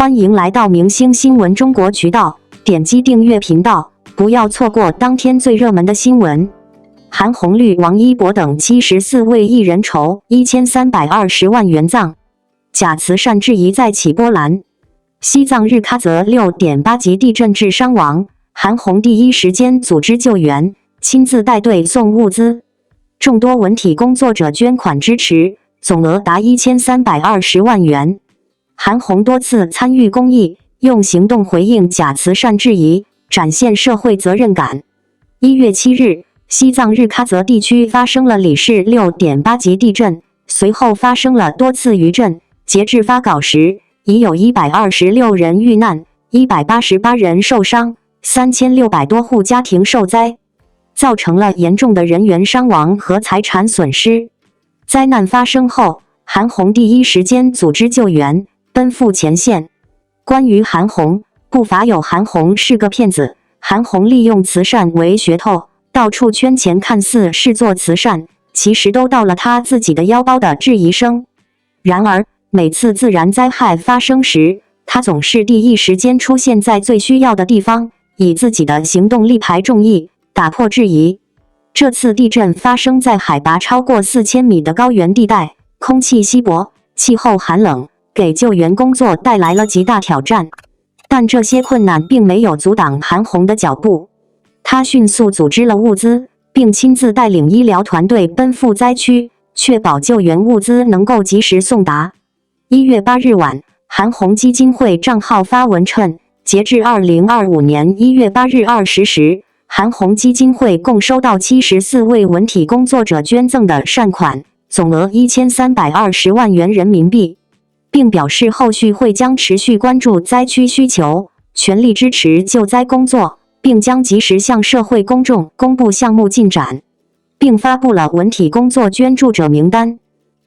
欢迎来到明星新闻中国渠道，点击订阅频道，不要错过当天最热门的新闻。韩红绿、王一博等74位艺人筹1320万元葬，假慈善质疑再起波澜。西藏日喀则6.8级地震致伤亡，韩红第一时间组织救援，亲自带队送物资，众多文体工作者捐款支持，总额达1320万元。韩红多次参与公益，用行动回应假慈善质疑，展现社会责任感。1月7日，西藏日喀则地区发生了里氏6.8级地震，随后发生了多次余震。截至发稿时，已有126人遇难，188人受伤，3600多户家庭受灾，造成了严重的人员伤亡和财产损失。灾难发生后，韩红第一时间组织救援，奔赴前线。关于韩红，不乏有韩红是个骗子，韩红利用慈善为噱头，到处圈钱，看似是做慈善，其实都到了他自己的腰包的质疑声。然而，每次自然灾害发生时，他总是第一时间出现在最需要的地方，以自己的行动力排众议，打破质疑。这次地震发生在海拔超过4000米的高原地带，空气稀薄，气候寒冷，给救援工作带来了极大挑战。但这些困难并没有阻挡韩红的脚步，他迅速组织了物资，并亲自带领医疗团队奔赴灾区，确保救援物资能够及时送达。1月8日晚，韩红基金会账号发文称，截至2025年1月8日20时，韩红基金会共收到74位文体工作者捐赠的善款，总额1320万元人民币，并表示后续会将持续关注灾区需求，全力支持救灾工作，并将及时向社会公众公布项目进展，并发布了文体工作捐助者名单。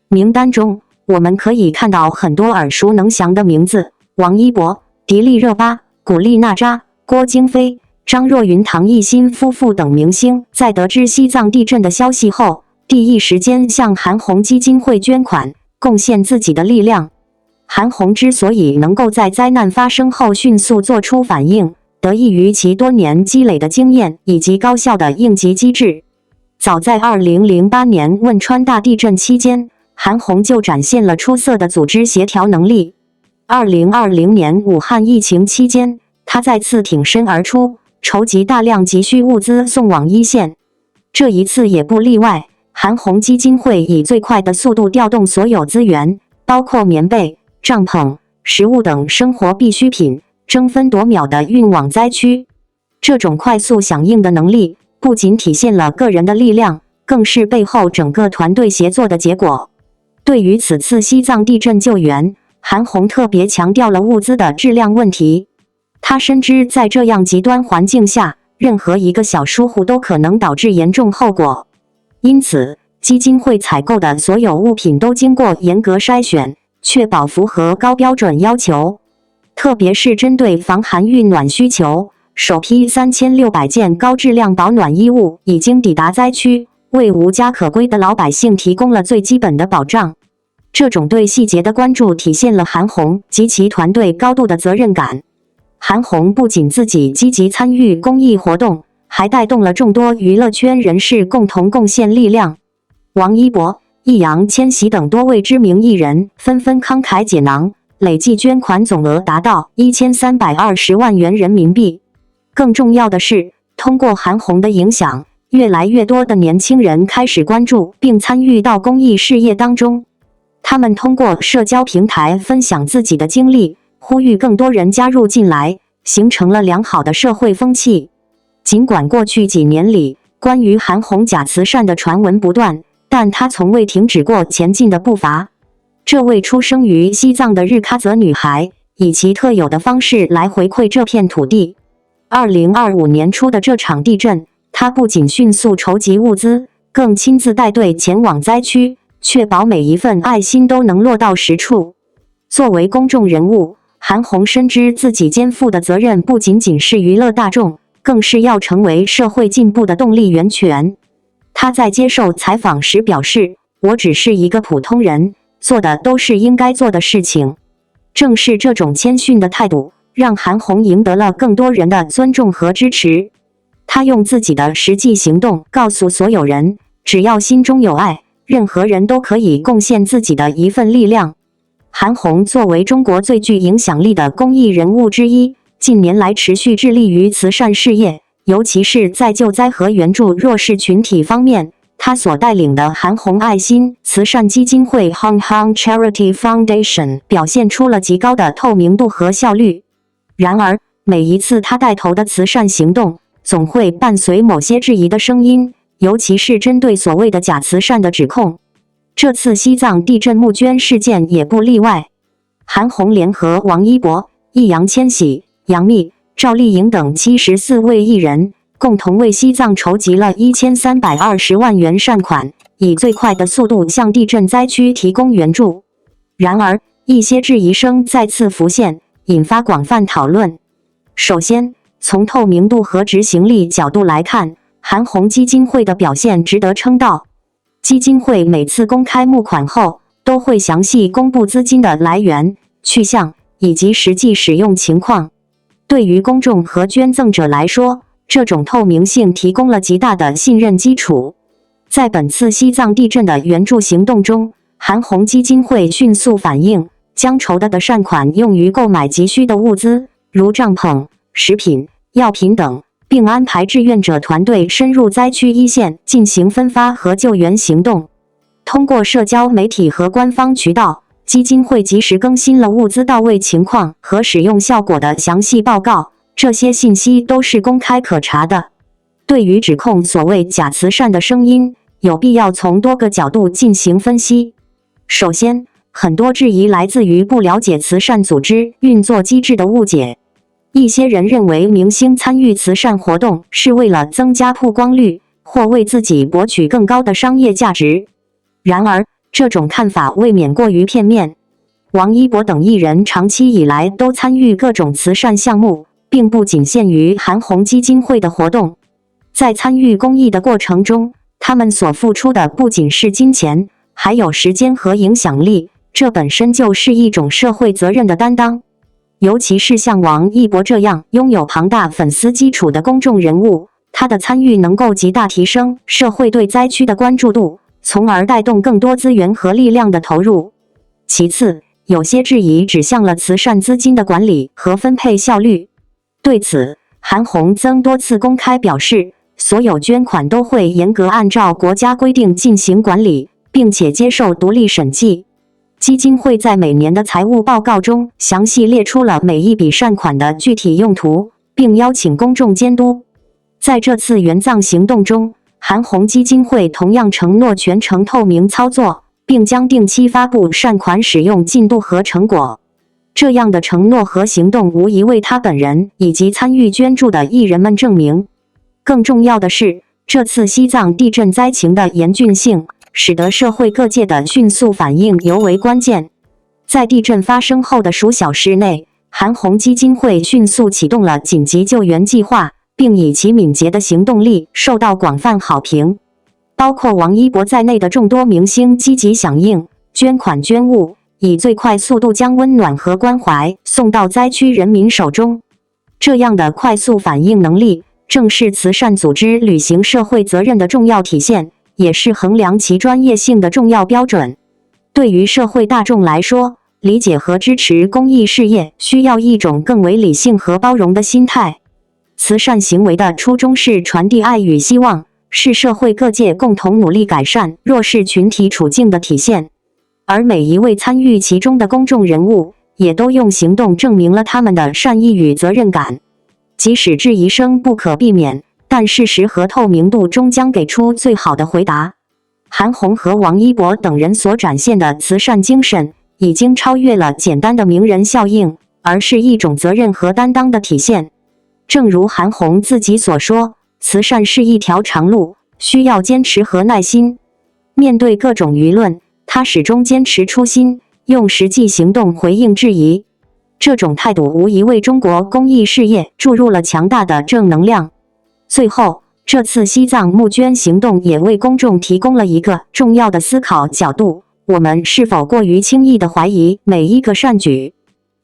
名单中，我们可以看到很多耳熟能详的名字：王一博、迪丽热巴、古力娜扎、郭京飞、张若昀、唐艺昕夫妇等明星，在得知西藏地震的消息后，第一时间向韩红基金会捐款，贡献自己的力量。韩红之所以能够在灾难发生后迅速做出反应，得益于其多年积累的经验以及高效的应急机制。早在2008年汶川大地震期间，韩红就展现了出色的组织协调能力。2020年武汉疫情期间，他再次挺身而出，筹集大量急需物资送往一线。这一次也不例外，韩红基金会以最快的速度调动所有资源，包括棉被、帐篷、食物等生活必需品，争分夺秒地运往灾区。这种快速响应的能力，不仅体现了个人的力量，更是背后整个团队协作的结果。对于此次西藏地震救援，韩红特别强调了物资的质量问题。他深知在这样极端环境下，任何一个小疏忽都可能导致严重后果。因此，基金会采购的所有物品都经过严格筛选，确保符合高标准要求。特别是针对防寒御暖需求，首批3600件高质量保暖衣物已经抵达灾区，为无家可归的老百姓提供了最基本的保障。这种对细节的关注体现了韩红及其团队高度的责任感。韩红不仅自己积极参与公益活动，还带动了众多娱乐圈人士共同贡献力量。王一博、易烊千玺等多位知名艺人纷纷慷慨解囊，累计捐款总额达到1320万元人民币。更重要的是，通过韩红的影响，越来越多的年轻人开始关注并参与到公益事业当中。他们通过社交平台分享自己的经历，呼吁更多人加入进来，形成了良好的社会风气。尽管过去几年里，关于韩红假慈善的传闻不断，但她从未停止过前进的步伐。这位出生于西藏的日喀则女孩，以其特有的方式来回馈这片土地。2025年初的这场地震，她不仅迅速筹集物资，更亲自带队前往灾区，确保每一份爱心都能落到实处。作为公众人物，韩红深知自己肩负的责任不仅仅是娱乐大众，更是要成为社会进步的动力源泉。她在接受采访时表示：“我只是一个普通人，做的都是应该做的事情。”正是这种谦逊的态度，让韩红赢得了更多人的尊重和支持。他用自己的实际行动告诉所有人，只要心中有爱，任何人都可以贡献自己的一份力量。韩红作为中国最具影响力的公益人物之一，近年来持续致力于慈善事业，尤其是在救灾和援助弱势群体方面，他所带领的韩红爱心慈善基金会 Hong Kong Charity Foundation 表现出了极高的透明度和效率。然而，每一次他带头的慈善行动，总会伴随某些质疑的声音，尤其是针对所谓的假慈善的指控。这次西藏地震募捐事件也不例外。韩红联合王一博、易烊千玺、杨幂、赵丽颖等74位艺人，共同为西藏筹集了1320万元善款，以最快的速度向地震灾区提供援助。然而，一些质疑声再次浮现，引发广泛讨论。首先，从透明度和执行力角度来看，韩红基金会的表现值得称道。基金会每次公开募款后，都会详细公布资金的来源、去向以及实际使用情况。对于公众和捐赠者来说，这种透明性提供了极大的信任基础。在本次西藏地震的援助行动中，韩红基金会迅速反应，将筹得的善款用于购买急需的物资，如帐篷、食品、药品等，并安排志愿者团队深入灾区一线进行分发和救援行动。通过社交媒体和官方渠道，基金会及时更新了物资到位情况和使用效果的详细报告，这些信息都是公开可查的。对于指控所谓假慈善的声音，有必要从多个角度进行分析。首先，很多质疑来自于不了解慈善组织运作机制的误解。一些人认为明星参与慈善活动是为了增加曝光率，或为自己博取更高的商业价值。然而，这种看法未免过于片面。王一博等艺人长期以来都参与各种慈善项目，并不仅限于韩红基金会的活动。在参与公益的过程中，他们所付出的不仅是金钱，还有时间和影响力，这本身就是一种社会责任的担当。尤其是像王一博这样拥有庞大粉丝基础的公众人物，他的参与能够极大提升社会对灾区的关注度，从而带动更多资源和力量的投入。其次，有些质疑指向了慈善资金的管理和分配效率。对此，韩红曾多次公开表示，所有捐款都会严格按照国家规定进行管理，并且接受独立审计。基金会在每年的财务报告中详细列出了每一笔善款的具体用途，并邀请公众监督。在这次援藏行动中，韩红基金会同样承诺全程透明操作，并将定期发布善款使用进度和成果。这样的承诺和行动无疑为他本人以及参与捐助的艺人们证明。更重要的是，这次西藏地震灾情的严峻性，使得社会各界的迅速反应尤为关键。在地震发生后的数小时内，韩红基金会迅速启动了紧急救援计划，并以其敏捷的行动力受到广泛好评。包括王一博在内的众多明星积极响应，捐款捐物，以最快速度将温暖和关怀送到灾区人民手中。这样的快速反应能力，正是慈善组织履行社会责任的重要体现，也是衡量其专业性的重要标准。对于社会大众来说，理解和支持公益事业需要一种更为理性和包容的心态。慈善行为的初衷是传递爱与希望，是社会各界共同努力改善弱势群体处境的体现。而每一位参与其中的公众人物，也都用行动证明了他们的善意与责任感。即使质疑声不可避免，但事实和透明度终将给出最好的回答。韩红和王一博等人所展现的慈善精神，已经超越了简单的名人效应，而是一种责任和担当的体现。正如韩红自己所说，慈善是一条长路，需要坚持和耐心。面对各种舆论，他始终坚持初心，用实际行动回应质疑。这种态度无疑为中国公益事业注入了强大的正能量。最后，这次西藏募捐行动也为公众提供了一个重要的思考角度：我们是否过于轻易地怀疑每一个善举？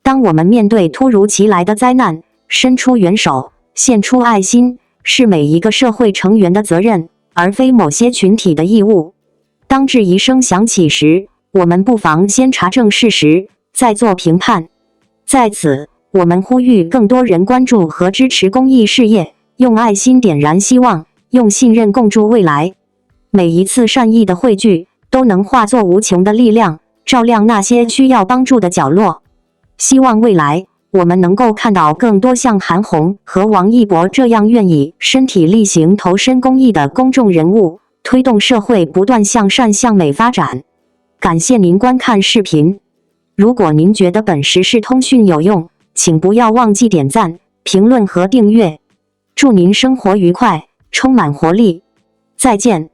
当我们面对突如其来的灾难，伸出援手，献出爱心，是每一个社会成员的责任，而非某些群体的义务。当质疑声响起时，我们不妨先查证事实，再做评判。在此，我们呼吁更多人关注和支持公益事业，用爱心点燃希望，用信任共筑未来。每一次善意的汇聚，都能化作无穷的力量，照亮那些需要帮助的角落。希望未来，我们能够看到更多像韩红和王一博这样愿意身体力行投身公益的公众人物，推动社会不断向善向美发展。感谢您观看视频。如果您觉得本时事通讯有用，请不要忘记点赞、评论和订阅。祝您生活愉快，充满活力。再见。